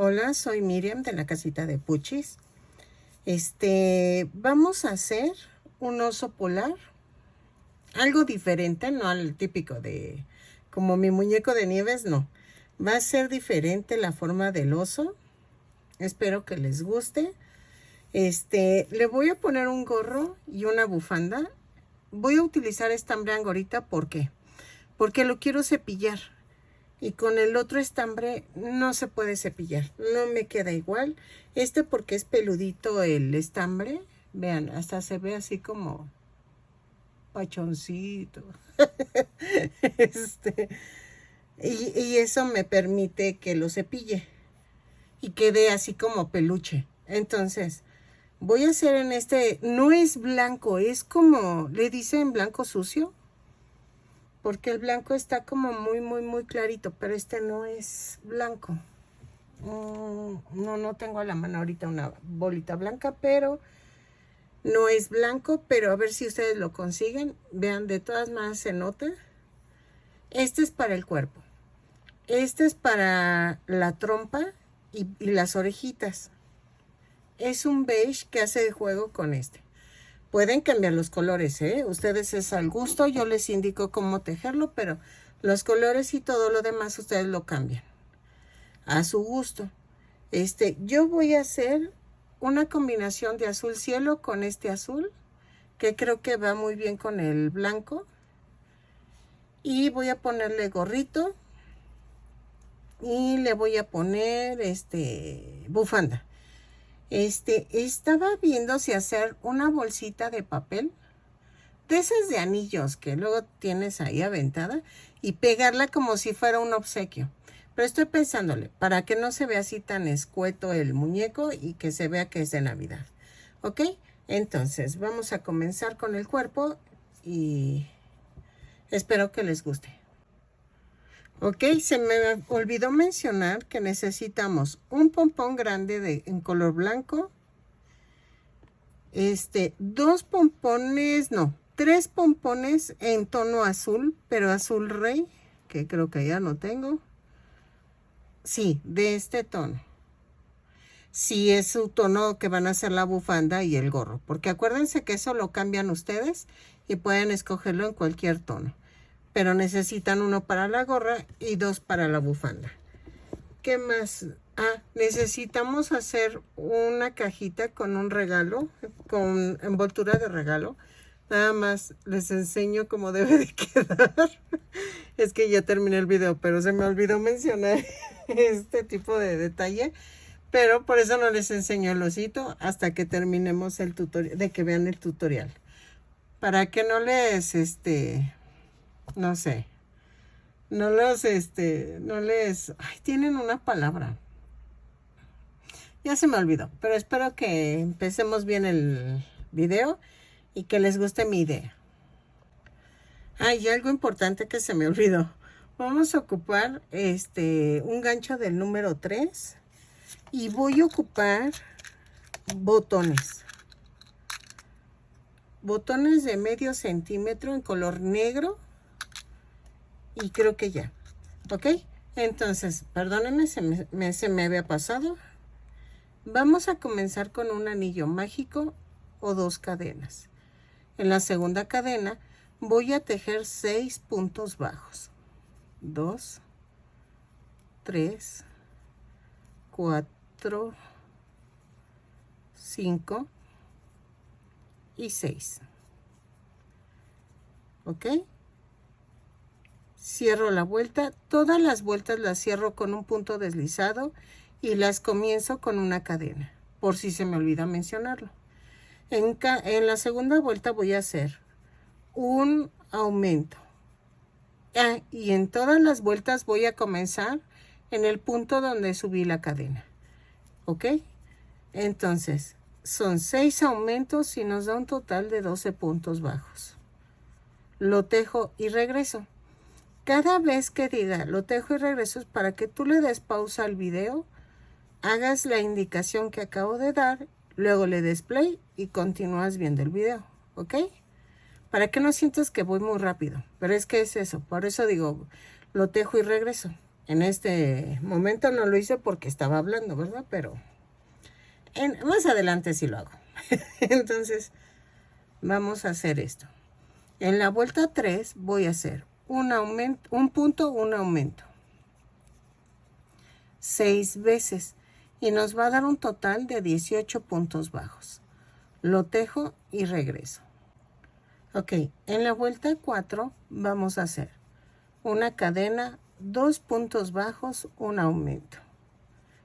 Hola, soy Miriam de la casita de Puchis. Vamos a hacer un oso polar, algo diferente, no al típico de como mi muñeco de nieves, no. Va a ser diferente la forma del oso. Espero que les guste. Le voy a poner un gorro y una bufanda. Voy a utilizar estambre angorita, ¿por qué? Porque lo quiero cepillar. Y con el otro estambre no se puede cepillar, no me queda igual. Porque es peludito el estambre, vean, hasta se ve así como pachoncito. este, y eso me permite que lo cepille y quede así como peluche. Entonces, voy a hacer no es blanco, es como, le dicen blanco sucio. Porque el blanco está como muy clarito, pero no es blanco. No tengo a la mano ahorita una bolita blanca, pero no es blanco, pero a ver si ustedes lo consiguen. Vean, de todas maneras se nota. Este es para el cuerpo. Este es para la trompa y las orejitas. Es un beige que hace de juego con este. Pueden cambiar los colores, ¿eh? Ustedes es al gusto, yo les indico cómo tejerlo, pero los colores y todo lo demás ustedes lo cambian a su gusto. Yo voy a hacer una combinación de azul cielo con este azul, que creo que va muy bien con el blanco. Y voy a ponerle gorrito y le voy a poner bufanda. Estaba viendo si hacer una bolsita de papel, de esas de anillos que luego tienes ahí aventada, y pegarla como si fuera un obsequio. Pero estoy pensándole, para que no se vea así tan escueto el muñeco y que se vea que es de Navidad. ¿Ok? Entonces, vamos a comenzar con el cuerpo y espero que les guste. Ok, se me olvidó mencionar que necesitamos un pompón grande en color blanco. Dos pompones, no, 3 pompones en tono azul, pero azul rey, que creo que ya no tengo. Sí, de este tono. Sí, es su tono que van a hacer la bufanda y el gorro, porque acuérdense que eso lo cambian ustedes y pueden escogerlo en cualquier tono. Pero necesitan uno para la gorra y 2 para la bufanda. ¿Qué más? Necesitamos hacer una cajita con un regalo, con envoltura de regalo. Nada más les enseño cómo debe de quedar. Es que ya terminé el video, pero se me olvidó mencionar este tipo de detalle. Pero por eso no les enseño el osito hasta que terminemos el tutorial, de que vean el tutorial. Para que no les, no sé, tienen una palabra. Ya se me olvidó, pero espero que empecemos bien el video y que les guste mi idea. Y algo importante que se me olvidó. Vamos a ocupar un gancho del número 3 y voy a ocupar botones. Botones de medio centímetro en color negro y creo que ya. ¿Ok? Entonces, perdónenme, se me había pasado. Vamos a comenzar con un anillo mágico o 2 cadenas. En la segunda cadena voy a tejer 6 puntos bajos. 2, 3, 4, 5 y 6. ¿Ok? Cierro la vuelta. Todas las vueltas las cierro con un punto deslizado y las comienzo con una cadena, por si se me olvida mencionarlo. En la segunda vuelta voy a hacer un aumento. Y en todas las vueltas voy a comenzar en el punto donde subí la cadena. ¿Ok? Entonces, son 6 aumentos y nos da un total de 12 puntos bajos. Lo tejo y regreso. Cada vez que diga lo tejo y regreso es para que tú le des pausa al video, hagas la indicación que acabo de dar, luego le des play y continúas viendo el video, ¿ok? Para que no sientas que voy muy rápido, pero es que es eso, por eso digo, lo tejo y regreso. En este momento no lo hice porque estaba hablando, ¿verdad? Pero más adelante sí lo hago. Entonces, vamos a hacer esto. En la vuelta 3 voy a hacer un punto, un aumento. 6 veces. Y nos va a dar un total de 18 puntos bajos. Lo tejo y regreso. Ok, en la vuelta 4 vamos a hacer una cadena, 2 puntos bajos, un aumento.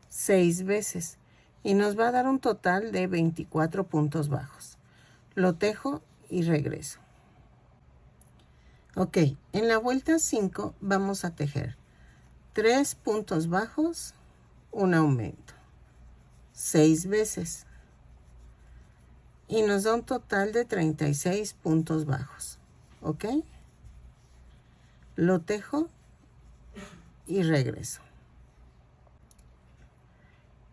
6 veces. Y nos va a dar un total de 24 puntos bajos. Lo tejo y regreso. Ok, en la vuelta 5 vamos a tejer 3 puntos bajos, un aumento. 6 veces. Y nos da un total de 36 puntos bajos. ¿Ok? Lo tejo y regreso.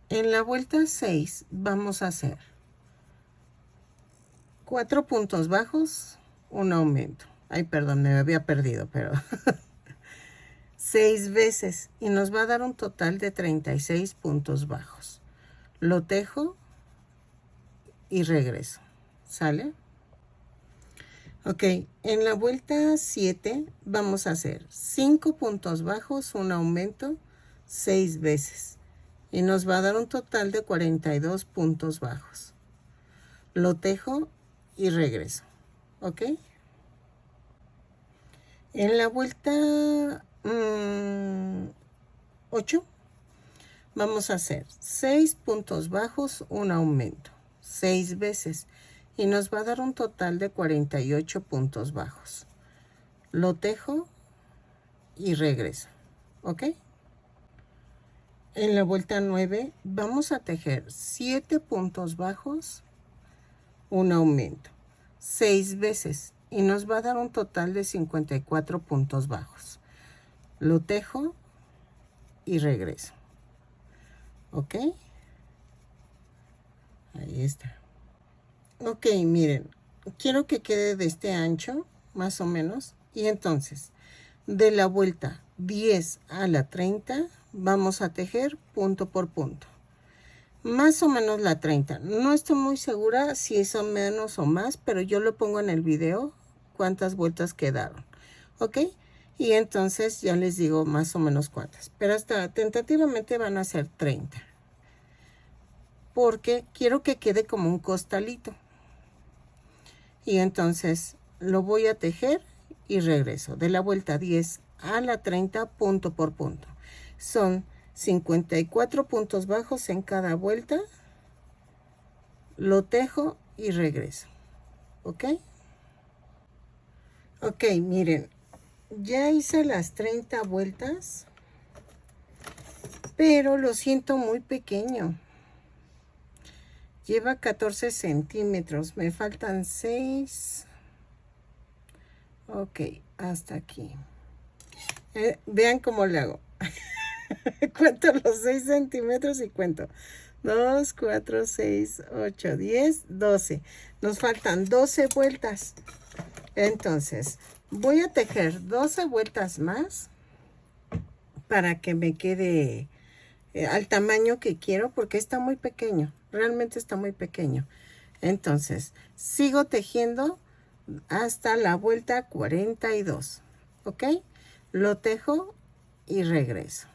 En la vuelta 6 vamos a hacer 4 puntos bajos, un aumento. Ay, perdón, me había perdido, pero 6 veces y nos va a dar un total de 36 puntos bajos. Lo tejo y regreso. ¿Sale? Ok, en la vuelta 7 vamos a hacer 5 puntos bajos, un aumento, 6 veces. Y nos va a dar un total de 42 puntos bajos. Lo tejo y regreso. ¿Ok? En la vuelta 8 vamos a hacer 6 puntos bajos, un aumento, 6 veces. Y nos va a dar un total de 48 puntos bajos. Lo tejo y regreso. ¿Ok? En la vuelta 9 vamos a tejer 7 puntos bajos, un aumento, 6 veces. Y nos va a dar un total de 54 puntos bajos. Lo tejo y regreso. ¿Ok? Ahí está. Ok, miren, quiero que quede de este ancho, más o menos. Y entonces, de la vuelta 10 a la 30, vamos a tejer punto por punto. Más o menos la 30. No estoy muy segura si son menos o más, pero yo lo pongo en el video cuántas vueltas quedaron. ¿Ok? Y entonces ya les digo más o menos cuántas. Pero hasta tentativamente van a ser 30. Porque quiero que quede como un costalito. Y entonces lo voy a tejer y regreso. De la vuelta 10 a la 30, punto por punto. Son 54 puntos bajos en cada vuelta. Lo tejo y regreso. ¿Ok? Ok, miren. Ya hice las 30 vueltas. Pero lo siento muy pequeño. Lleva 14 centímetros. Me faltan 6. Ok, hasta aquí. Vean cómo le hago. Cuento los 6 centímetros y cuento 2, 4, 6, 8, 10, 12. Nos faltan 12 vueltas. Entonces, voy a tejer 12 vueltas más para que me quede al tamaño que quiero, porque está muy pequeño. Realmente está muy pequeño. Entonces, sigo tejiendo hasta la vuelta 42. ¿Ok? Lo tejo y regreso.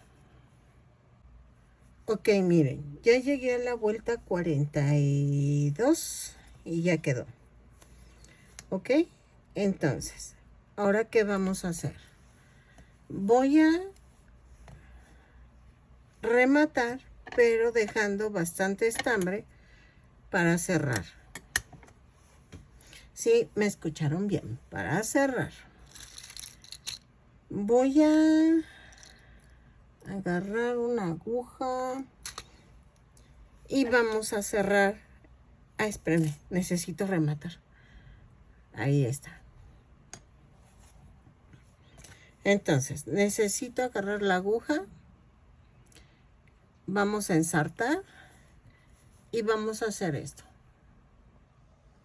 Ok, miren, ya llegué a la vuelta 42 y ya quedó. Ok, entonces, ¿ahora qué vamos a hacer? Voy a rematar, pero dejando bastante estambre para cerrar. Sí, me escucharon bien, para cerrar. Voy a agarrar una aguja y vamos a cerrar. Ah, espérenme, necesito rematar. Ahí está. Entonces, necesito agarrar la aguja. Vamos a ensartar y vamos a hacer esto.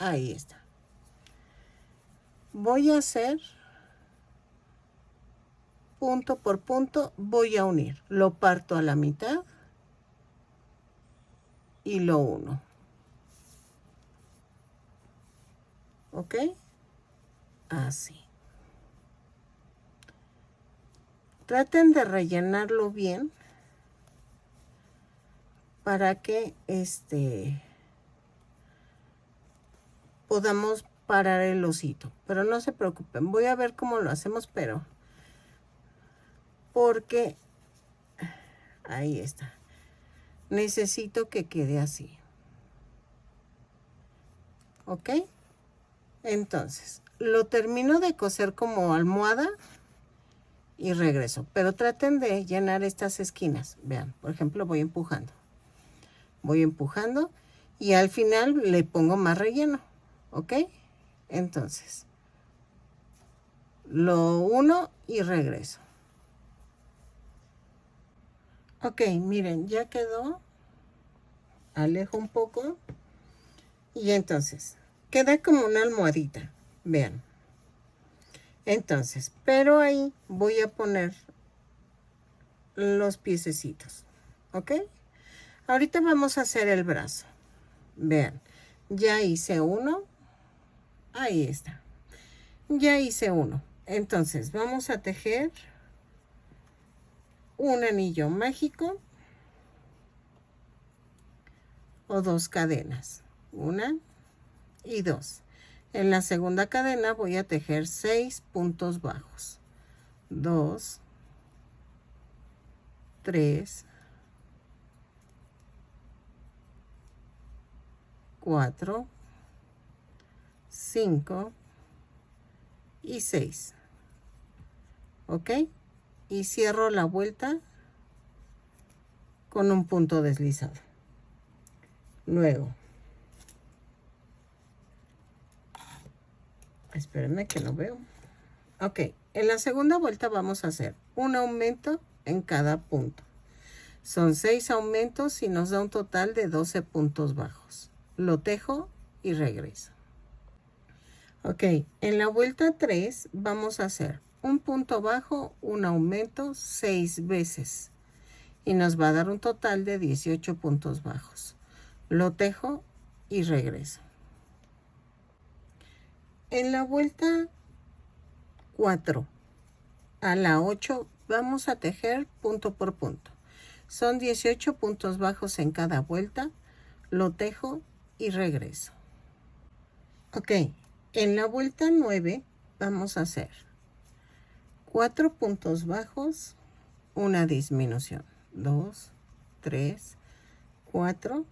Ahí está. Voy a hacer punto por punto voy a unir. Lo parto a la mitad y lo uno. ¿Ok? Así. Traten de rellenarlo bien para que podamos parar el osito. Pero no se preocupen, voy a ver cómo lo hacemos, pero porque ahí está. Necesito que quede así. ¿Ok? Entonces, lo termino de coser como almohada y regreso. Pero traten de llenar estas esquinas. Vean, por ejemplo, voy empujando. Voy empujando y al final le pongo más relleno. ¿Ok? Entonces, lo uno y regreso. Ok, miren, ya quedó. Alejo un poco. Y entonces, queda como una almohadita. Vean. Entonces, pero ahí voy a poner los piececitos. ¿Ok? Ahorita vamos a hacer el brazo. Vean, ya hice uno. Ahí está. Ya hice uno. Entonces, vamos a tejer un anillo mágico o 2 cadenas. 1 y 2. En la segunda cadena voy a tejer 6 puntos bajos. 2, 3, 4, 5 y 6. ¿Ok? Y cierro la vuelta con un punto deslizado. Luego, espérenme que no veo. Ok, en la segunda vuelta vamos a hacer un aumento en cada punto. Son 6 aumentos y nos da un total de 12 puntos bajos. Lo tejo y regreso. Ok, en la vuelta 3 vamos a hacer un punto bajo, un aumento 6 veces. Y nos va a dar un total de 18 puntos bajos. Lo tejo y regreso. En la vuelta 4 a la 8 vamos a tejer punto por punto. Son 18 puntos bajos en cada vuelta. Lo tejo y regreso. Ok, en la vuelta 9 vamos a hacer 4 puntos bajos, una disminución. 2, 3, 4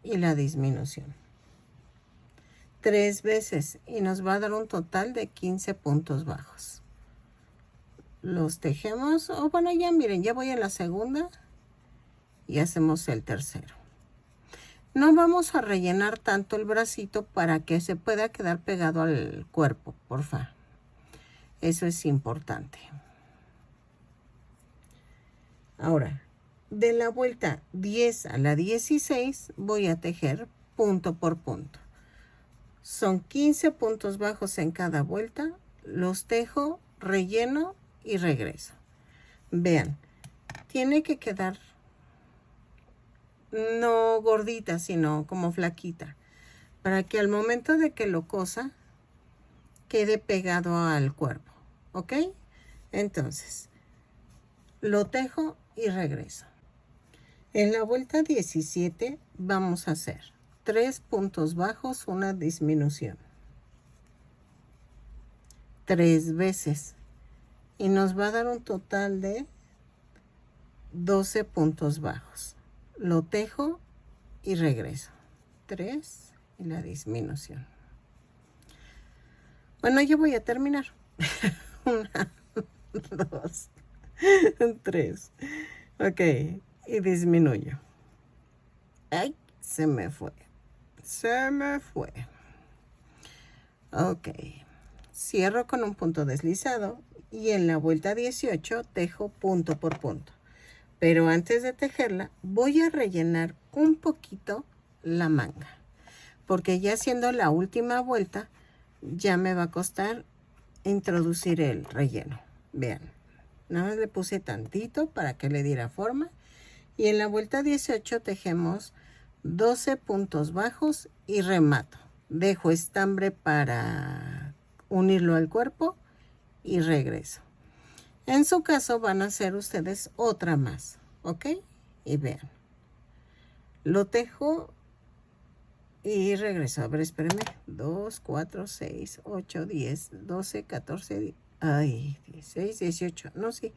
y la disminución. 3 veces y nos va a dar un total de 15 puntos bajos. Los tejemos, o bueno, ya miren, ya voy a la segunda y hacemos el tercero. No vamos a rellenar tanto el bracito para que se pueda quedar pegado al cuerpo, porfa. Eso es importante. Ahora, de la vuelta 10 a la 16 voy a tejer punto por punto. Son 15 puntos bajos en cada vuelta. Los tejo, relleno y regreso. Vean, tiene que quedar no gordita, sino como flaquita, para que al momento de que lo cosa quede pegado al cuerpo. ¿Ok? Entonces, lo tejo y regreso. En la vuelta 17 vamos a hacer 3 puntos bajos, una disminución. 3 veces. Y nos va a dar un total de 12 puntos bajos. Lo tejo y regreso. 3 y la disminución. Bueno, yo voy a terminar. 1, 2, 3. Ok, y disminuyo. Ay, se me fue. Se me fue. Ok. Cierro con un punto deslizado y en la vuelta 18 tejo punto por punto. Pero antes de tejerla voy a rellenar un poquito la manga, porque ya siendo la última vuelta ya me va a costar introducir el relleno. Vean, Nada más le puse tantito para que le diera forma. Y en la vuelta 18 tejemos 12 puntos bajos y remato. Dejo estambre para unirlo al cuerpo y regreso. En su caso van a hacer ustedes otra más, ¿ok? Y vean. Lo tejo y regreso. A ver, espérenme. 2, 4, 6, 8, 10, 12, 14, ay, 16, 18. No, sí.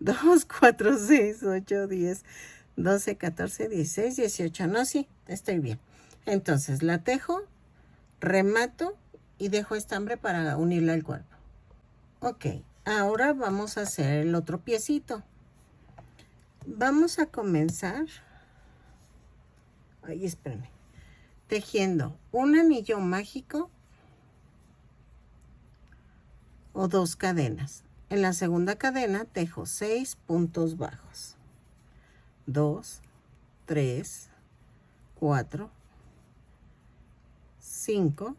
2, 4, 6, 8, 10, 12, 14, 16, 18. No, sí, estoy bien. Entonces la tejo, remato y dejo estambre para unirla al cuerpo. Ok, ahora vamos a hacer el otro piecito. Vamos a comenzar. Ay, espérenme. Tejiendo un anillo mágico o 2 cadenas. En la segunda cadena tejo 6 puntos bajos. 2, 3, 4, 5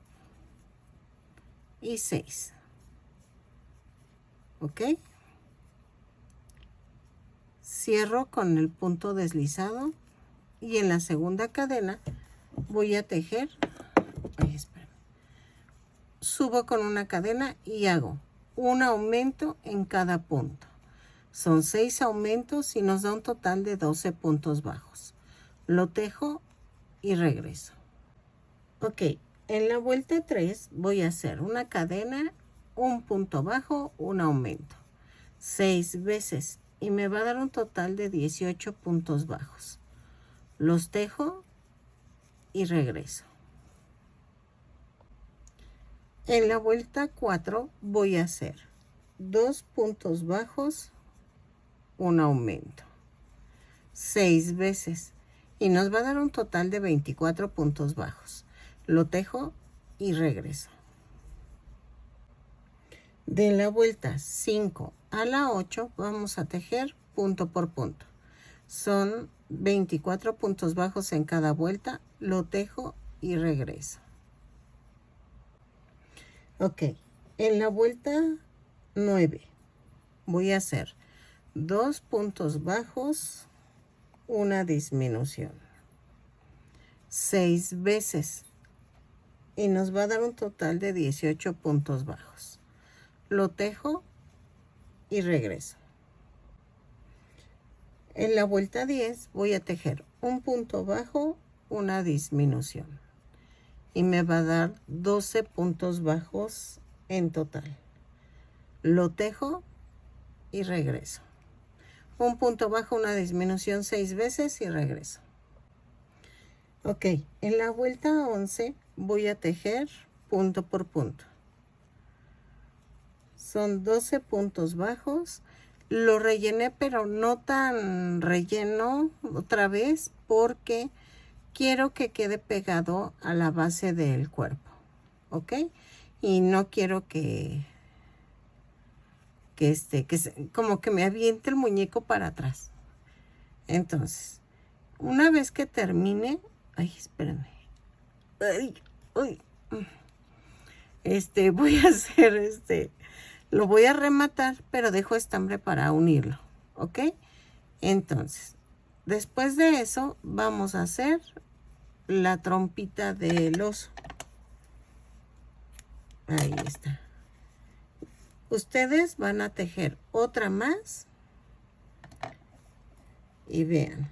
y 6. ¿Ok? Cierro con el punto deslizado y en la segunda cadena voy a tejer. Ay, espera. Subo con una cadena y hago un aumento en cada punto. Son 6 aumentos y nos da un total de 12 puntos bajos. Lo tejo y regreso. Ok, en la vuelta 3 voy a hacer una cadena, un punto bajo, un aumento. 6 veces y me va a dar un total de 18 puntos bajos. Los tejo y regreso. En la vuelta 4 voy a hacer 2 puntos bajos, un aumento. 6 veces y nos va a dar un total de 24 puntos bajos. Lo tejo y regreso. De la vuelta 5 a la 8 vamos a tejer punto por punto. Son 24 puntos bajos en cada vuelta. Lo tejo y regreso. Ok, en la vuelta 9 voy a hacer 2 puntos bajos, una disminución. 6 veces y nos va a dar un total de 18 puntos bajos. Lo tejo y regreso. En la vuelta 10 voy a tejer un punto bajo, una disminución y me va a dar 12 puntos bajos en total. Lo tejo y regreso. Un punto bajo, una disminución 6 veces y regreso. Ok, en la vuelta 11 voy a tejer punto por punto. Son 12 puntos bajos. Lo rellené, pero no tan relleno otra vez porque quiero que quede pegado a la base del cuerpo, ¿ok? Y no quiero que como que me aviente el muñeco para atrás. Entonces, una vez que termine, ay, espérenme. Ay, uy. Voy a hacer lo voy a rematar, pero dejo estambre para unirlo, ¿ok? Entonces, después de eso, vamos a hacer la trompita del oso. Ahí está. Ustedes van a tejer otra más y vean,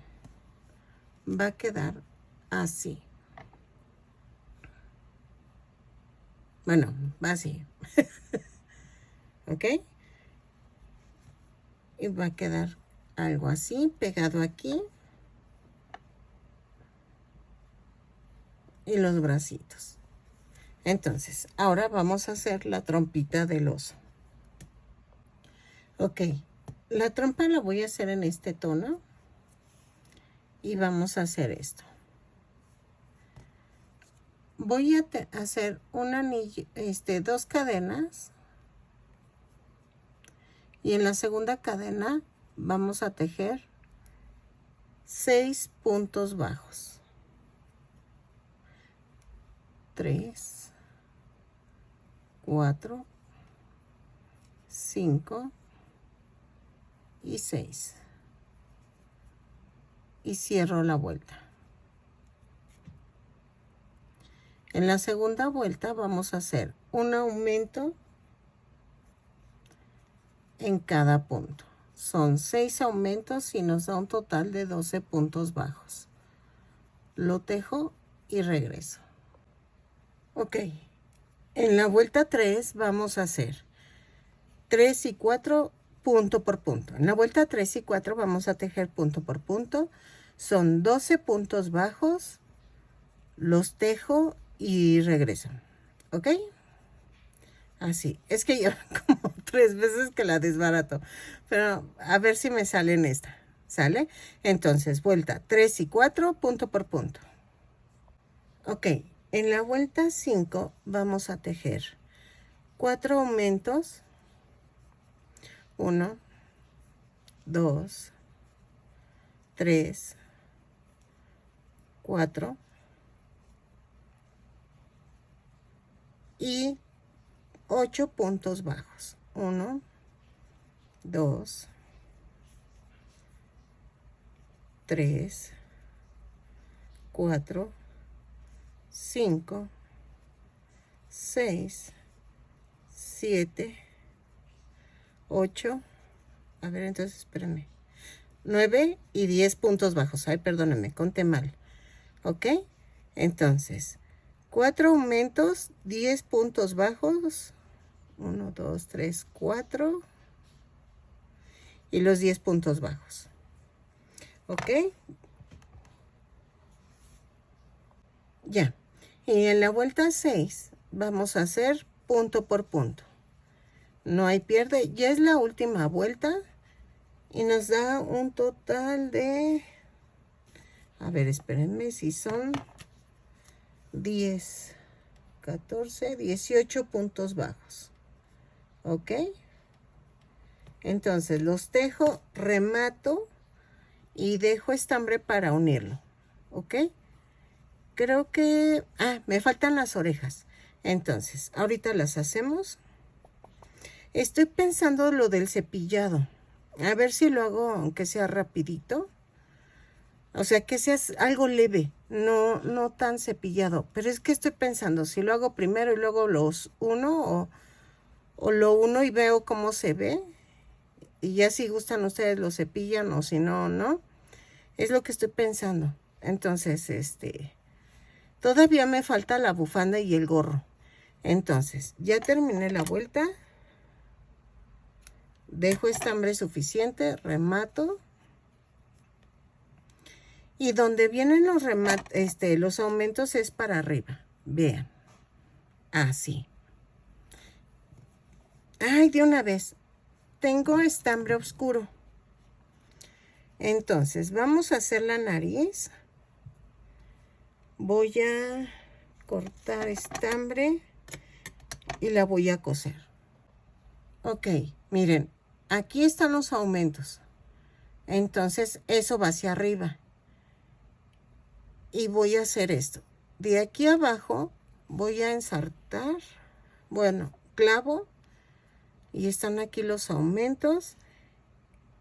va a quedar así. Bueno, va así. ¿Ok? Y va a quedar algo así, pegado aquí. Y los bracitos. Entonces, ahora vamos a hacer la trompita del oso. Ok, la trompa la voy a hacer en este tono. Y vamos a hacer esto. Voy a hacer un anillo, 2 cadenas. Y en la segunda cadena vamos a tejer 6 puntos bajos. 3, 4, 5 y 6. Y cierro la vuelta. En la segunda vuelta vamos a hacer un aumento en cada punto. Son 6 aumentos y nos da un total de 12 puntos bajos. Lo tejo y regreso. Ok. En la vuelta 3 vamos a hacer 3 y 4 punto por punto. En la vuelta 3 y 4 vamos a tejer punto por punto. Son 12 puntos bajos. Los tejo y regreso. ¿Ok? Así. Es que yo como 3 veces que la desbarato. Pero a ver si me sale en esta. ¿Sale? Entonces, vuelta 3 y 4 punto por punto. Ok. En la vuelta 5 vamos a tejer 4 aumentos. 1, 2, 3, 4 y 8 puntos bajos. 1, 2, 3, 4, 5, 6, 7, 8. A ver, entonces espérenme. 9 y 10 puntos bajos. Ay, perdónenme, conté mal. ¿Ok? Entonces, 4 aumentos, 10 puntos bajos. 1, 2, 3, 4. Y los 10 puntos bajos. ¿Ok? Ya. Y en la vuelta 6 vamos a hacer punto por punto. No hay pierde. Ya es la última vuelta. Y nos da un total de... A ver, espérenme si son 10, 14, 18 puntos bajos. ¿Ok? Entonces los tejo, remato y dejo estambre para unirlo. ¿Ok? Creo que... Ah, me faltan las orejas. Entonces, ahorita las hacemos. Estoy pensando lo del cepillado. A ver si lo hago aunque sea rapidito. O sea, que sea algo leve, no tan cepillado. Pero es que estoy pensando, si lo hago primero y luego los uno o lo uno y veo cómo se ve. Y ya si gustan ustedes lo cepillan o si no, no. Es lo que estoy pensando. Entonces, todavía me falta la bufanda y el gorro. Entonces, ya terminé la vuelta. Dejo estambre suficiente, remato. Y donde vienen los aumentos es para arriba. Vean. Así. Ay, de una vez. Tengo estambre oscuro. Entonces, vamos a hacer la nariz. Voy a cortar estambre y la voy a coser. Ok, miren. Aquí están los aumentos. Entonces, eso va hacia arriba. Y voy a hacer esto. De aquí abajo voy a ensartar. Bueno, clavo. Y están aquí los aumentos.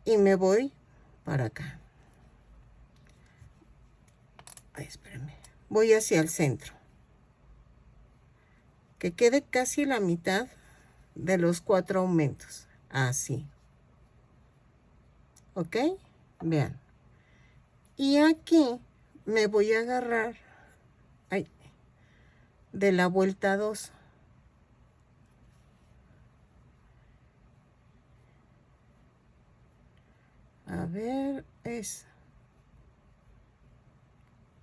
Y me voy para acá. Ay, espérenme. Voy hacia el centro. Que quede casi la mitad de los 4 aumentos. Así. ¿Ok? Vean. Y aquí me voy a agarrar de la vuelta 2. A ver, es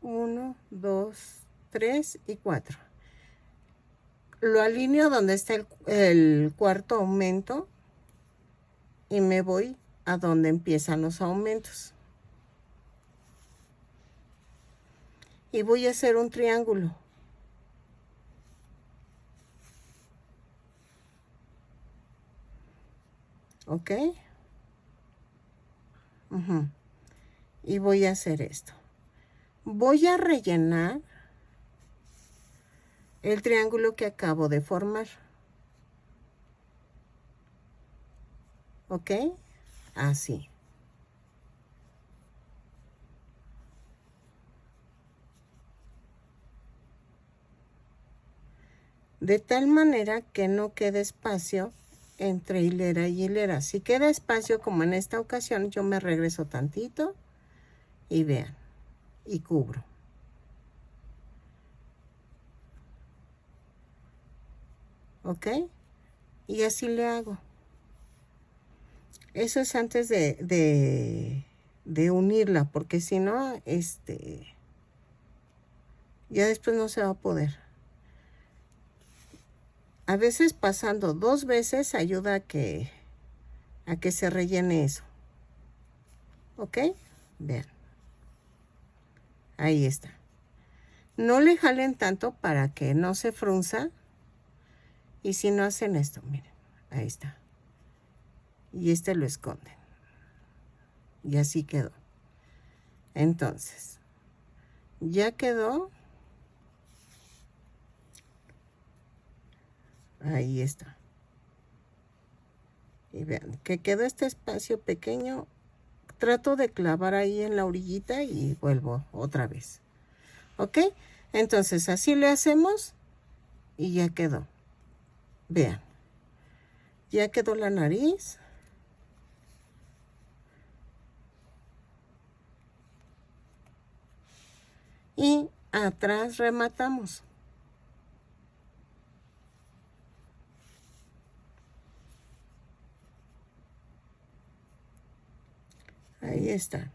1, 2, 3 y 4. Lo alineo donde está el cuarto aumento y me voy a donde empiezan los aumentos. Y voy a hacer un triángulo. ¿Ok? Y voy a hacer esto. Voy a rellenar el triángulo que acabo de formar. ¿Ok? Así. de tal manera que no quede espacio entre hilera y hilera. Si queda espacio, como en esta ocasión, yo me regreso tantito y vean, y cubro. ¿Ok? Y así le hago. Eso es antes de unirla, porque si no, ya después no se va a poder. A veces pasando 2 veces ayuda a que se rellene eso. ¿Ok? Vean. Ahí está. No le jalen tanto para que no se frunza. Y si no hacen esto, miren, ahí está. Y lo esconden. Y así quedó. Entonces, ya quedó. Ahí está. Y vean, que quedó este espacio pequeño. Trato de clavar ahí en la orillita y vuelvo otra vez. ¿Ok? Entonces, así le hacemos y ya quedó. Vean. Ya quedó la nariz. Y atrás rematamos. Ahí está.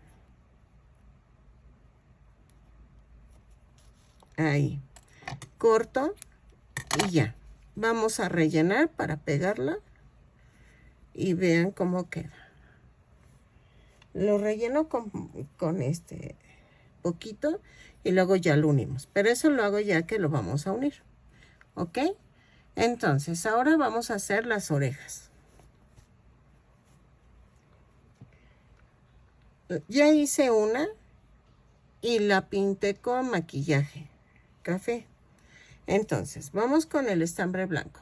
Ahí. Corto y ya. Vamos a rellenar para pegarla. Y vean cómo queda. Lo relleno con este poquito y luego ya lo unimos. Pero eso lo hago ya que lo vamos a unir. ¿Ok? Entonces, ahora vamos a hacer las orejas. Ya hice una y la pinté con maquillaje café. Entonces, vamos con el estambre blanco.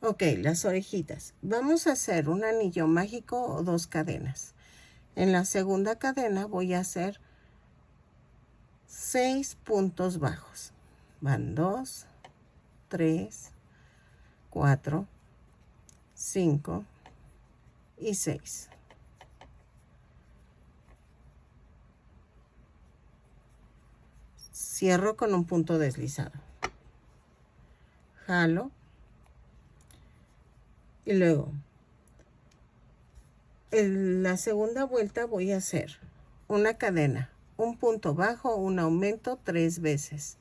Ok, las orejitas. Vamos a hacer un anillo mágico o 2 cadenas. En la segunda cadena voy a hacer 6 puntos bajos. Van 2, 3, 4, 5 y 6. Cierro con un punto deslizado. Jalo. Y luego, en la segunda vuelta voy a hacer una cadena, un punto bajo, un aumento 3 veces.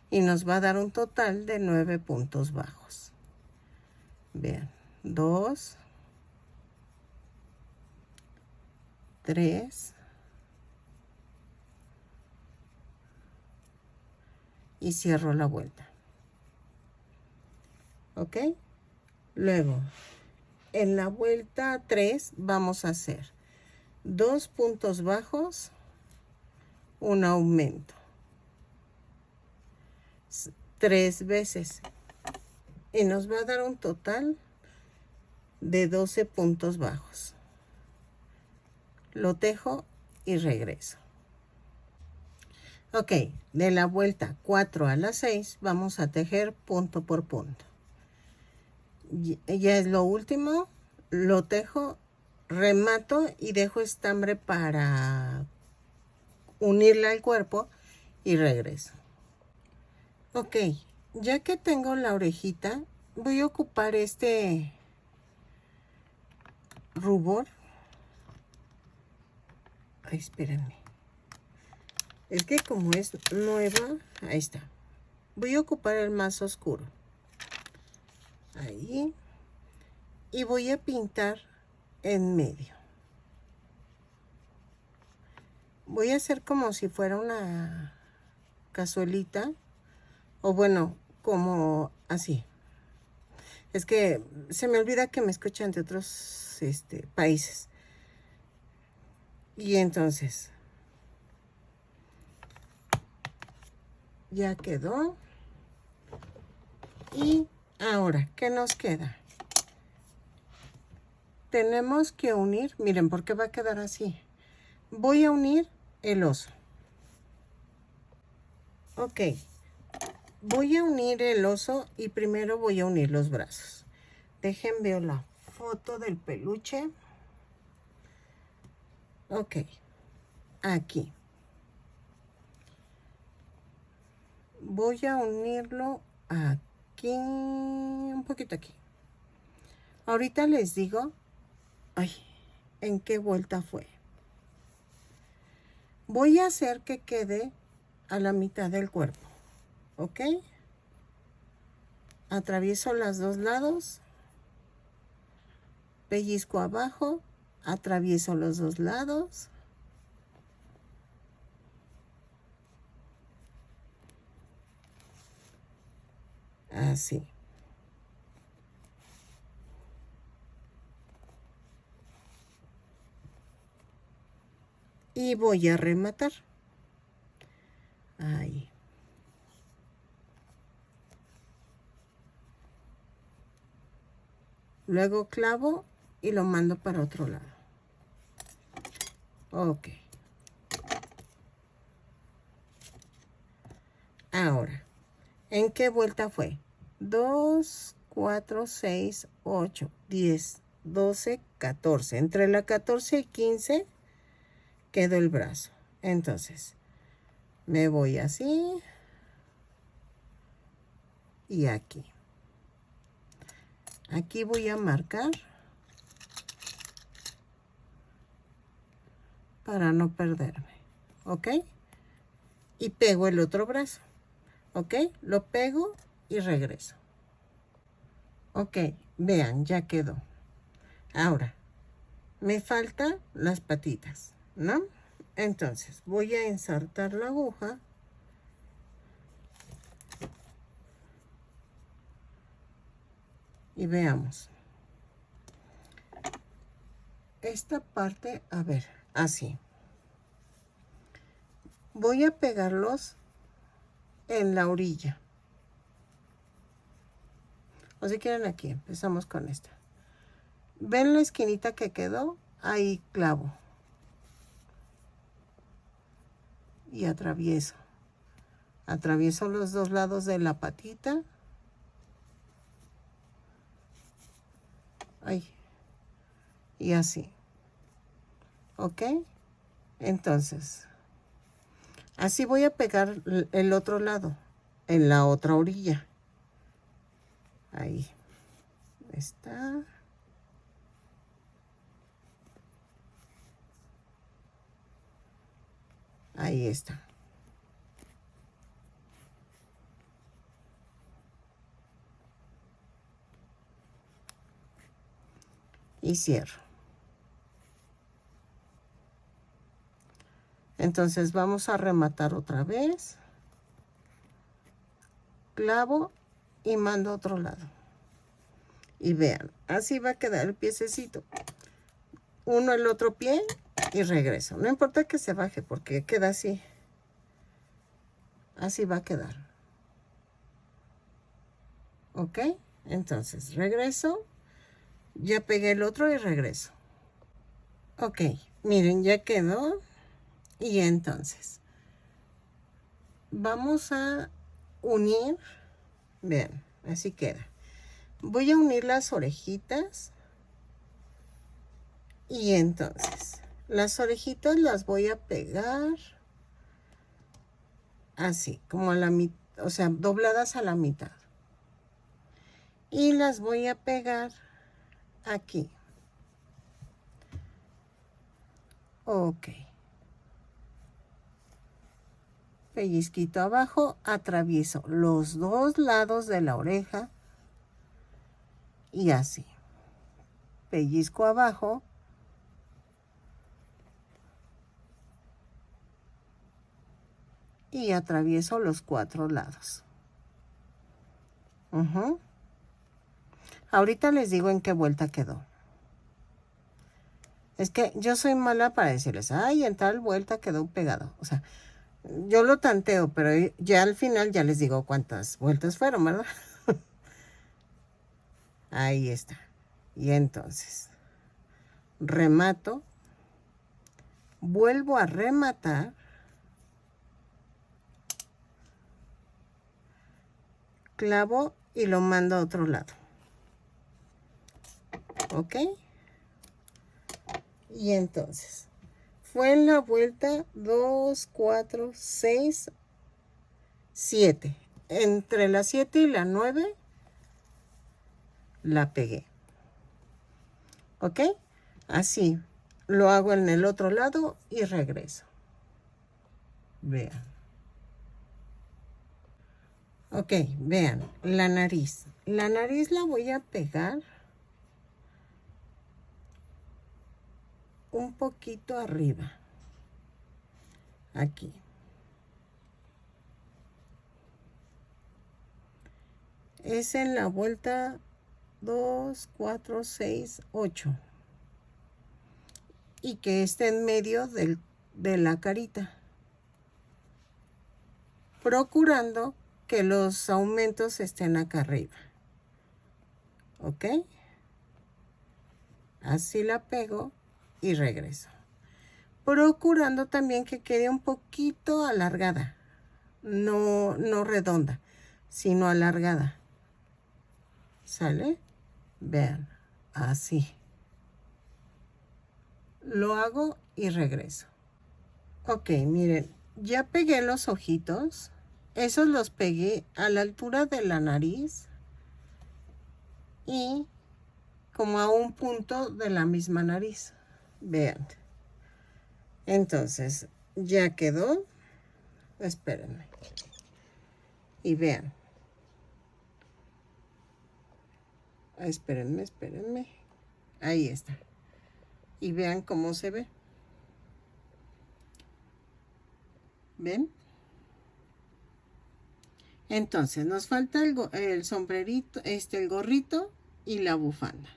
Y nos va a dar un total de 9 puntos bajos. Vean, 2, 3 y cierro la vuelta. ¿Ok? Luego, en la vuelta 3 vamos a hacer 2 puntos bajos, un aumento 3 veces y nos va a dar un total de 12 puntos bajos. Lo tejo y regreso. Ok, de la vuelta 4 a la 6 vamos a tejer punto por punto. Ya es lo último, lo tejo, remato y dejo estambre para unirla al cuerpo y regreso. Ok, ya que tengo la orejita, voy a ocupar este rubor. Ay, espérenme. Es que como es nueva, ahí está. Voy a ocupar el más oscuro. Ahí. Y voy a pintar en medio. Voy a hacer como si fuera una cazuelita. O bueno, como así. Es que se me olvida que me escuchan de otros países. Y entonces, ya quedó. Y ahora, ¿qué nos queda? Tenemos que unir, miren, porque va a quedar así. Voy a unir el oso. Ok. Voy a unir el oso y primero voy a unir los brazos. Dejen ver la foto del peluche. Ok, aquí. Voy a unirlo aquí, un poquito aquí. Ahorita les digo, ay, en qué vuelta fue. Voy a hacer que quede a la mitad del cuerpo, ¿ok? Atravieso los dos lados, pellizco abajo, atravieso los dos lados. Así. Y voy a rematar. Ahí. Luego clavo y lo mando para otro lado. Ok. Ahora, ¿en qué vuelta fue? 2, 4, 6, 8, 10, 12, 14. Entre la 14 y 15 quedó el brazo. Entonces, me voy así y aquí. Aquí voy a marcar para no perderme, ¿ok? Y pego el otro brazo, ¿ok? Lo pego y regreso. Ok, vean, ya quedó. Ahora, me faltan las patitas, ¿no? Entonces, voy a ensartar la aguja. Y veamos. Esta parte, a ver, así. Voy a pegarlos en la orilla. O si quieren aquí, empezamos con esta. ¿Ven la esquinita que quedó? Ahí clavo. Y atravieso. Atravieso los dos lados de la patita. Ahí. Y así. ¿Ok? Entonces, así voy a pegar el otro lado, en la otra orilla. Ahí. Está. Ahí está. Y cierro. Entonces vamos a rematar otra vez. Clavo y mando a otro lado. Y vean, así va a quedar el piececito. Uno el otro pie y regreso. No importa que se baje porque queda así. Así va a quedar. ¿Ok? Entonces regreso. Ya pegué el otro y regreso. Ok, miren, ya quedó. Y entonces vamos a unir. Vean, así queda. Voy a unir las orejitas. Y entonces, las orejitas las voy a pegar así, como a la mitad, o sea, dobladas a la mitad. Y las voy a pegar aquí. Ok. Pellizquito abajo, atravieso los dos lados de la oreja y así. Pellizco abajo. Y atravieso los cuatro lados. Ahorita les digo en qué vuelta quedó. Es que yo soy mala para decirles, ay, en tal vuelta quedó pegado. O sea, yo lo tanteo, pero ya al final ya les digo cuántas vueltas fueron, ¿verdad? Ahí está. Y entonces, remato. Vuelvo a rematar. clavo y lo mando a otro lado. ¿Ok? Y entonces, fue en la vuelta 2, 4, 6, 7. Entre la 7 y la 9 la pegué. ¿Ok? Así lo hago en el otro lado y regreso. Vean. Ok, vean, la nariz. La nariz la voy a pegar un poquito arriba. Aquí. Es en la vuelta 2, 4, 6, 8. Y que esté en medio de la carita. Procurando que los aumentos estén acá arriba. ¿Ok? Así la pego y regreso. Procurando también que quede un poquito alargada. No redonda, sino alargada. ¿Sale? Vean, así. Lo hago y regreso. Ok, miren, ya pegué los ojitos. Esos los pegué a la altura de la nariz y como a un punto de la misma nariz. Vean. Entonces, ya quedó. Espérenme. Y vean. Espérenme. Ahí está. Y vean cómo se ve. ¿Ven? Entonces, nos falta el sombrerito, el gorrito y la bufanda.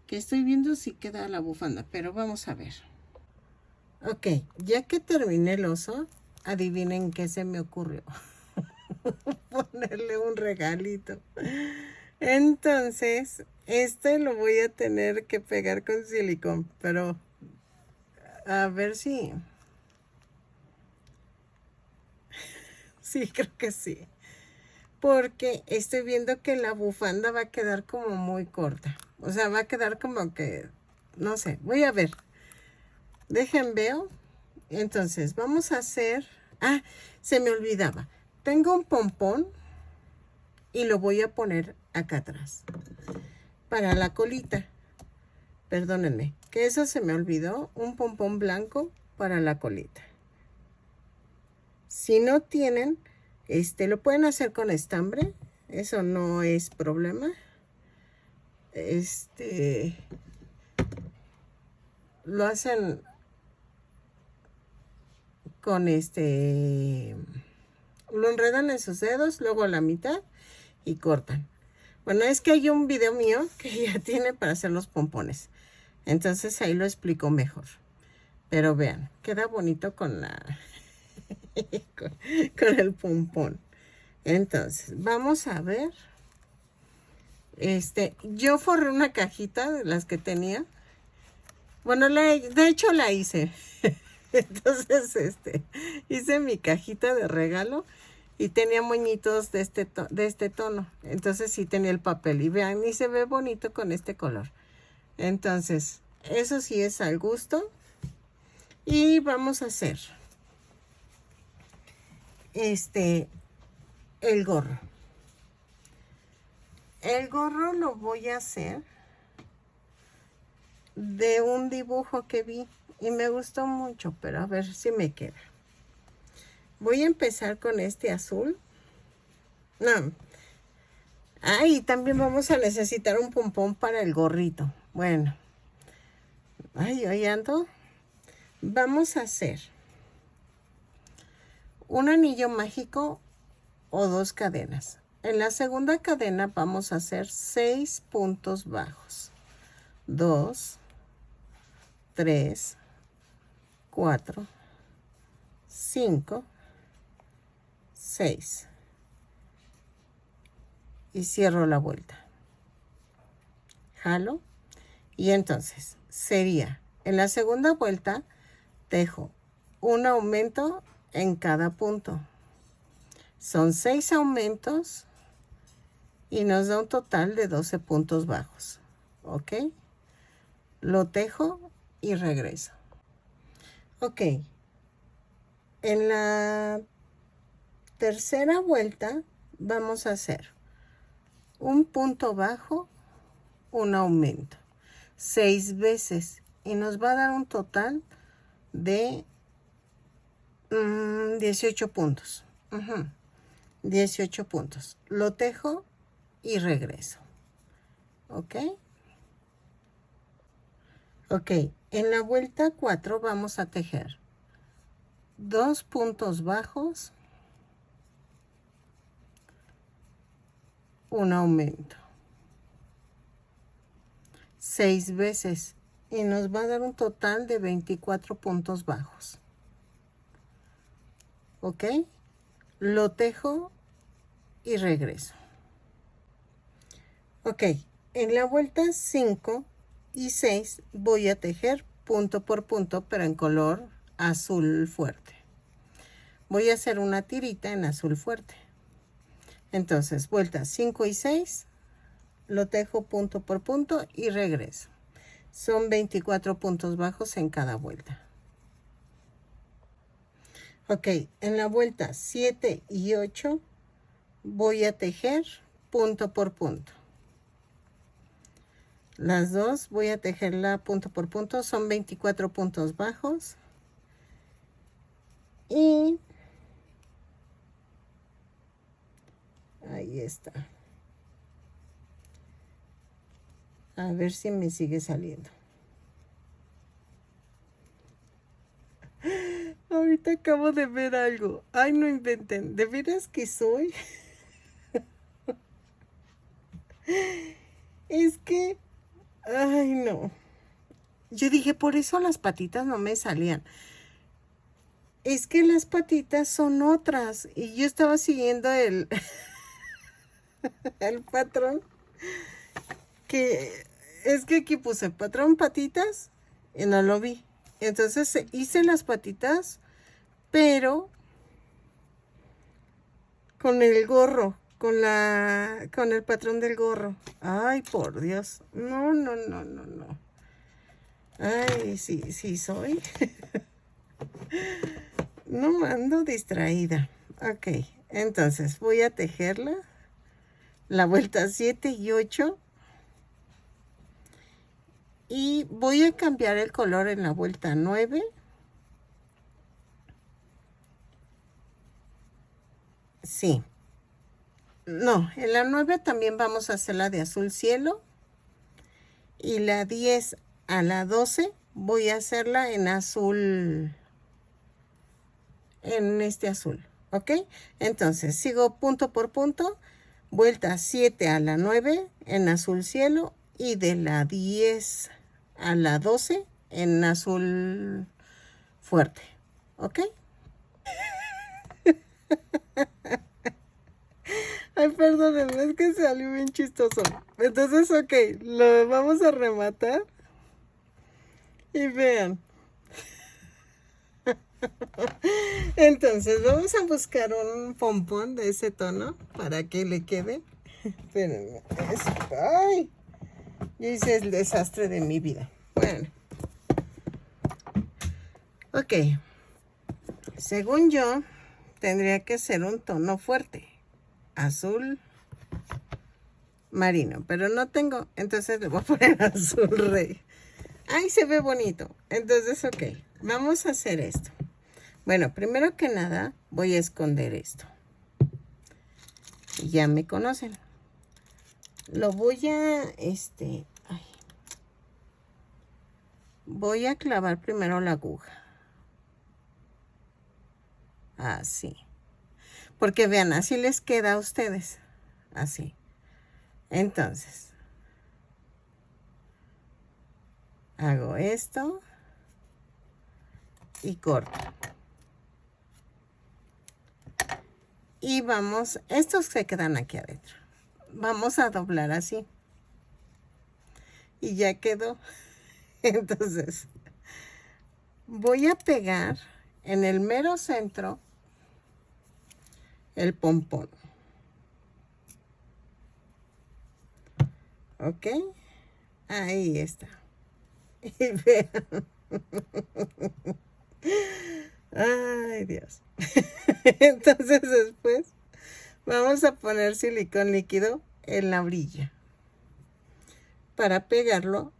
Que estoy viendo si queda la bufanda, pero vamos a ver. Ok, ya que terminé el oso, adivinen qué se me ocurrió. Ponerle un regalito. Entonces, este lo voy a tener que pegar con silicón, pero a ver si... Sí, creo que sí. Porque estoy viendo que la bufanda va a quedar como muy corta. O sea, va a quedar como que... No sé, voy a ver. Dejen veo. Entonces, vamos a hacer... Ah, se me olvidaba. Tengo un pompón y lo voy a poner acá atrás. Para la colita. Perdónenme, que eso se me olvidó. Un pompón blanco para la colita. Si no tienen, lo pueden hacer con estambre. Eso no es problema. Lo hacen con lo enredan en sus dedos, luego a la mitad y cortan. Bueno, es que hay un video mío que ya tiene para hacer los pompones. Entonces ahí lo explico mejor. Pero vean, queda bonito con la con el pompón. Entonces, vamos a ver. Yo forré una cajita de las que tenía. Bueno, de hecho la hice. Entonces, hice mi cajita de regalo y tenía moñitos de este tono. Entonces sí tenía el papel. Y vean, y se ve bonito con este color. Entonces, eso sí es al gusto. Y vamos a hacer el gorro. El gorro lo voy a hacer de un dibujo que vi y me gustó mucho, pero a ver si me queda. Voy a empezar con este azul. No. Ah, y también vamos a necesitar un pompón para el gorrito. Bueno. Ay, hoy ando. Vamos a hacer un anillo mágico o 2 cadenas. En la segunda cadena vamos a hacer 6 puntos bajos. 2, 3, 4, 5, 6. Y cierro la vuelta. Jalo. Y entonces sería, en la segunda vuelta, dejo un aumento en cada punto. Son 6 aumentos y nos da un total de 12 puntos bajos. ¿Ok? Lo tejo y regreso. Ok. En la tercera vuelta vamos a hacer un punto bajo, un aumento, 6 veces, y nos va a dar un total de 18 puntos. 18 puntos. Lo tejo y regreso. ¿Ok? Ok. En la vuelta 4 vamos a tejer 2 puntos bajos, un aumento, 6 veces, y nos va a dar un total de 24 puntos bajos. ¿Ok? Lo tejo y regreso. Ok, en la vuelta 5 y 6 voy a tejer punto por punto, pero en color azul fuerte. Voy a hacer una tirita en azul fuerte. Entonces, vueltas 5 y 6, lo tejo punto por punto y regreso. Son 24 puntos bajos en cada vuelta. Ok, en la vuelta 7 y 8 voy a tejer punto por punto. Las dos voy a tejerla punto por punto, son 24 puntos bajos. Y ahí está. A ver si me sigue saliendo. Ahorita acabo de ver algo. Ay, no inventen. ¿De veras que soy? Es que... Ay, no. Yo dije, por eso las patitas no me salían. Es que las patitas son otras. Y yo estaba siguiendo el, el patrón. Que es que aquí puse patrón patitas y no lo vi. Entonces hice las patitas, pero con el gorro, con el patrón del gorro. Ay, por Dios. No, no, no, no, no. Ay, sí, sí soy. No ando distraída. Ok, entonces voy a tejerla. La vuelta 7 y 8. Y voy a cambiar el color en la vuelta 9. Sí. No, en la 9 también vamos a hacer la de azul cielo. Y la 10 a la 12 voy a hacerla en azul, en este azul, ¿ok? Entonces sigo punto por punto, vuelta 7 a la 9 en azul cielo y de la 10 a la 12 en azul fuerte, ¿ok? Ay, perdónenme, es que salió bien chistoso. Entonces, ok, lo vamos a rematar. Y vean. Entonces, vamos a buscar un pompón de ese tono para que le quede. Espérenme. Ay, yo hice el desastre de mi vida. Bueno. Ok. Según yo, tendría que ser un tono fuerte. Azul marino. Pero no tengo. Entonces le voy a poner azul rey. Ay, se ve bonito. Entonces, ok. Vamos a hacer esto. Bueno, primero que nada, voy a esconder esto. Ya me conocen. Lo voy a, voy a clavar primero la aguja. Así. Porque vean, así les queda a ustedes. Así. Entonces, hago esto y corto. Y vamos, estos se quedan aquí adentro. Vamos a doblar así. Y ya quedó. Entonces, voy a pegar en el mero centro el pompón. ¿Ok? Ahí está. Y vean. Ay, Dios. Entonces después vamos a poner silicón líquido en la orilla para pegarlo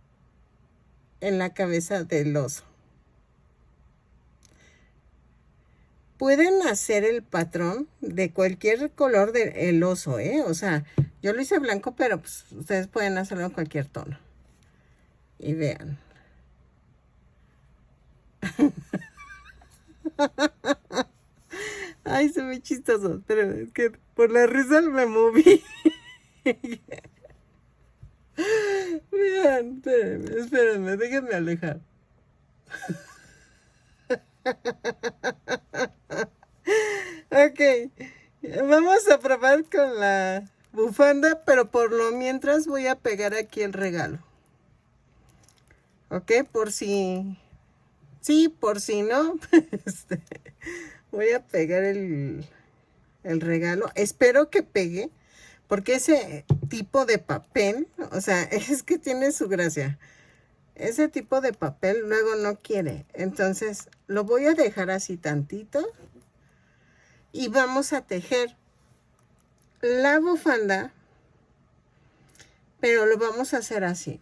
en la cabeza del oso. Pueden hacer el patrón de cualquier color del oso, ¿eh? O sea, yo lo hice blanco, pero pues, ustedes pueden hacerlo en cualquier tono. Y vean. Ay, se ve chistoso, pero es que por la risa me moví. Vean, espérenme, déjenme alejar. Ok, vamos a probar con la bufanda, pero por lo mientras voy a pegar aquí el regalo. Ok, por si... Sí, por si no, voy a pegar el regalo. Espero que pegue, porque ese tipo de papel, o sea, es que tiene su gracia. Ese tipo de papel luego no quiere. Entonces, lo voy a dejar así tantito. Y vamos a tejer la bufanda, pero lo vamos a hacer así.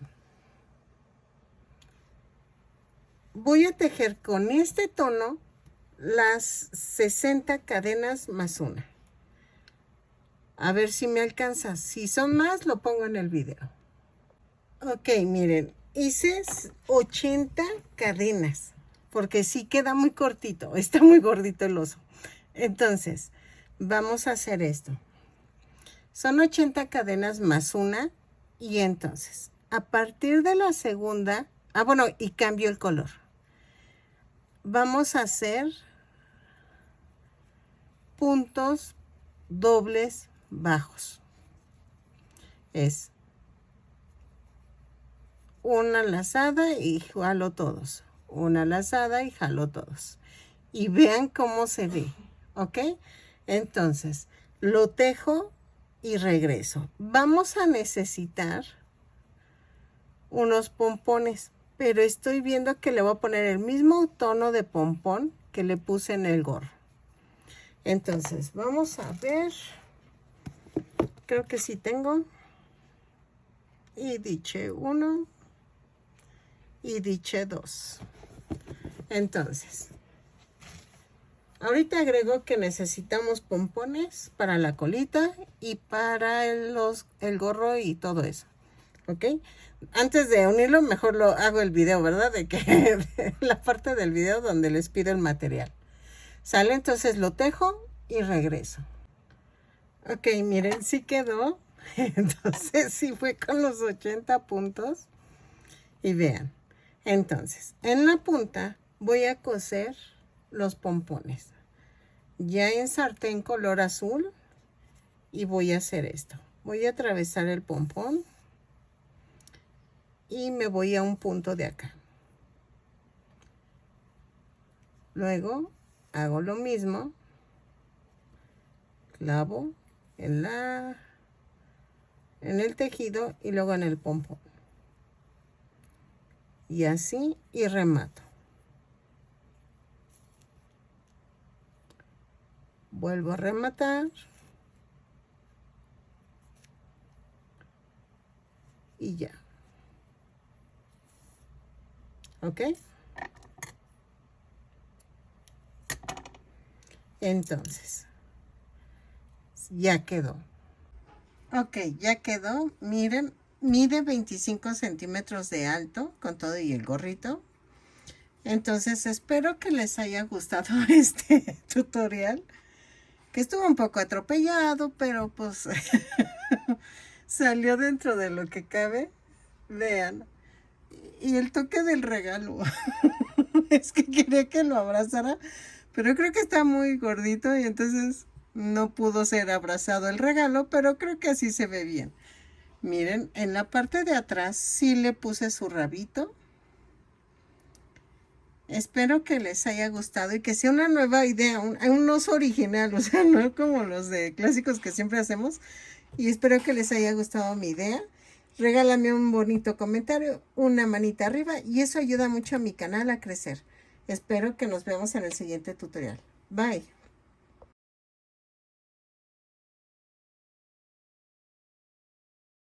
Voy a tejer con este tono las 60 cadenas más una. A ver si me alcanza. Si son más, lo pongo en el video. Ok, miren, hice 80 cadenas, porque sí queda muy cortito, está muy gordito el oso. Entonces, vamos a hacer esto. Son 80 cadenas más una, y entonces, a partir de la segunda, bueno, y cambio el color. Vamos a hacer puntos dobles bajos. Es una lazada y jalo todos. Una lazada y jalo todos. Y vean cómo se ve, ¿ok? Entonces, lo tejo y regreso. Vamos a necesitar unos pompones, pero estoy viendo que le voy a poner el mismo tono de pompón que le puse en el gorro. Entonces, vamos a ver. Creo que sí tengo. Y diche 1. Y diche 2. Entonces, ahorita agrego que necesitamos pompones para la colita y para el gorro y todo eso. ¿Ok? Antes de unirlo, mejor lo hago el video, ¿verdad? De la parte del video donde les pido el material. ¿Sale? Entonces lo tejo y regreso. Ok, miren, sí quedó. Entonces sí fue con los 80 puntos. Y vean. Entonces, en la punta voy a coser los pompones. Ya ensarté en color azul. Y voy a hacer esto. Voy a atravesar el pompón. Y me voy a un punto de acá. Luego hago lo mismo. Clavo en el tejido y luego en el pompón. Y así, y remato. Vuelvo a rematar. Y ya. ¿Ok? Entonces, ya quedó. Ok, ya quedó. Miren, mide 25 centímetros de alto con todo y el gorrito. Entonces, espero que les haya gustado este tutorial. Que estuvo un poco atropellado, pero pues salió dentro de lo que cabe. Vean. Y el toque del regalo. Es que quería que lo abrazara, pero creo que está muy gordito y entonces no pudo ser abrazado el regalo, pero creo que así se ve bien. Miren, en la parte de atrás sí le puse su rabito. Espero que les haya gustado y que sea una nueva idea, un oso original, o sea, no como los de clásicos que siempre hacemos. Y espero que les haya gustado mi idea. Regálame un bonito comentario, una manita arriba y eso ayuda mucho a mi canal a crecer. Espero que nos veamos en el siguiente tutorial. Bye.